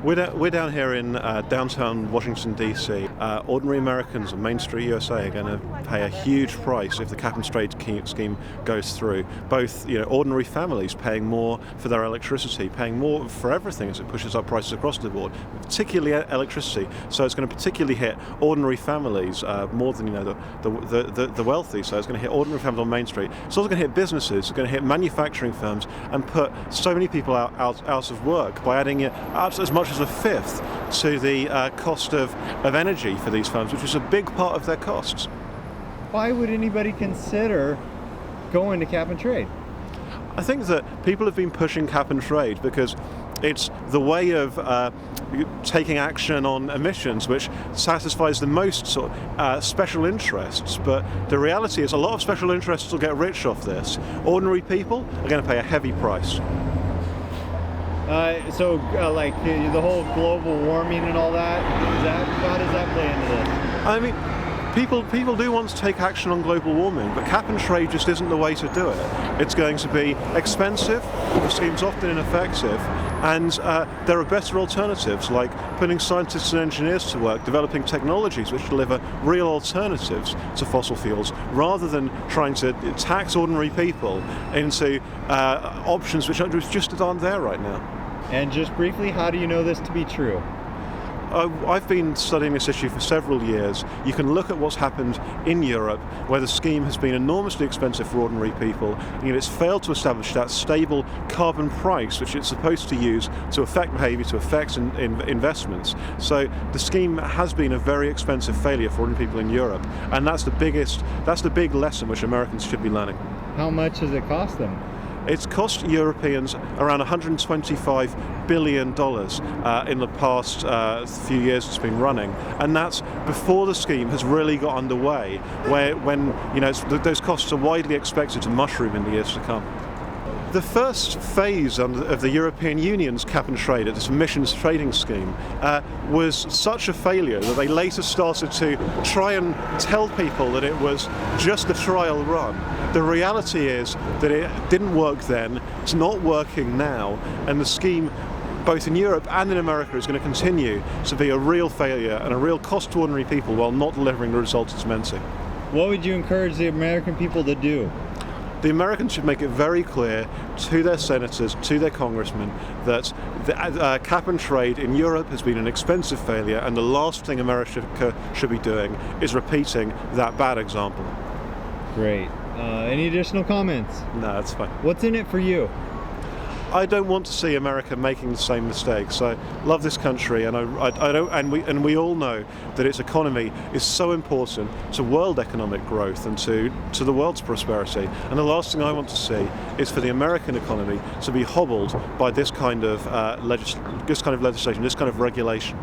We're down here in downtown Washington, D.C. Ordinary Americans on Main Street, USA are going to pay a huge price if the cap and trade scheme goes through. Both, ordinary families paying more for their electricity, paying more for everything as it pushes up prices across the board, particularly electricity. So it's going to particularly hit ordinary families more than the wealthy. So it's going to hit ordinary families on Main Street. It's also going to hit businesses. It's going to hit manufacturing firms and put so many people out of work by adding as much as a fifth to the cost of energy for these firms, which is a big part of their costs. Why would anybody consider going to cap and trade? I think that people have been pushing cap and trade because it's the way of taking action on emissions which satisfies the most special interests. But the reality is a lot of special interests will get rich off this. Ordinary people are going to pay a heavy price. Like the whole global warming and all that, how does that play into this? I mean, people do want to take action on global warming, but cap and trade just isn't the way to do it. It's going to be expensive, the scheme's often ineffective, and there are better alternatives, like putting scientists and engineers to work, developing technologies which deliver real alternatives to fossil fuels, rather than trying to tax ordinary people into options which just aren't there right now. And just briefly, how do you know this to be true? I've been studying this issue for several years. You can look at what's happened in Europe, where the scheme has been enormously expensive for ordinary people, and it's failed to establish that stable carbon price which it's supposed to use to affect behaviour, to affect investments. So the scheme has been a very expensive failure for ordinary people in Europe, and that's the big lesson which Americans should be learning. How much does it cost them? It's cost Europeans around $125 billion in the past few years it's been running, and that's before the scheme has really got underway, when those costs are widely expected to mushroom in the years to come. The first phase of the European Union's cap and trade, this emissions trading scheme, was such a failure that they later started to try and tell people that it was just a trial run. The reality is that it didn't work then, it's not working now, and the scheme both in Europe and in America is going to continue to be a real failure and a real cost to ordinary people while not delivering the results it's meant to. What would you encourage the American people to do? The Americans should make it very clear to their senators, to their congressmen, that the cap and trade in Europe has been an expensive failure, and the last thing America should be doing is repeating that bad example. Great. Any additional comments? No, that's fine. What's in it for you? I don't want to see America making the same mistakes. I love this country, and we all know that its economy is so important to world economic growth and to the world's prosperity. And the last thing I want to see is for the American economy to be hobbled by this kind of legislation, this kind of regulation.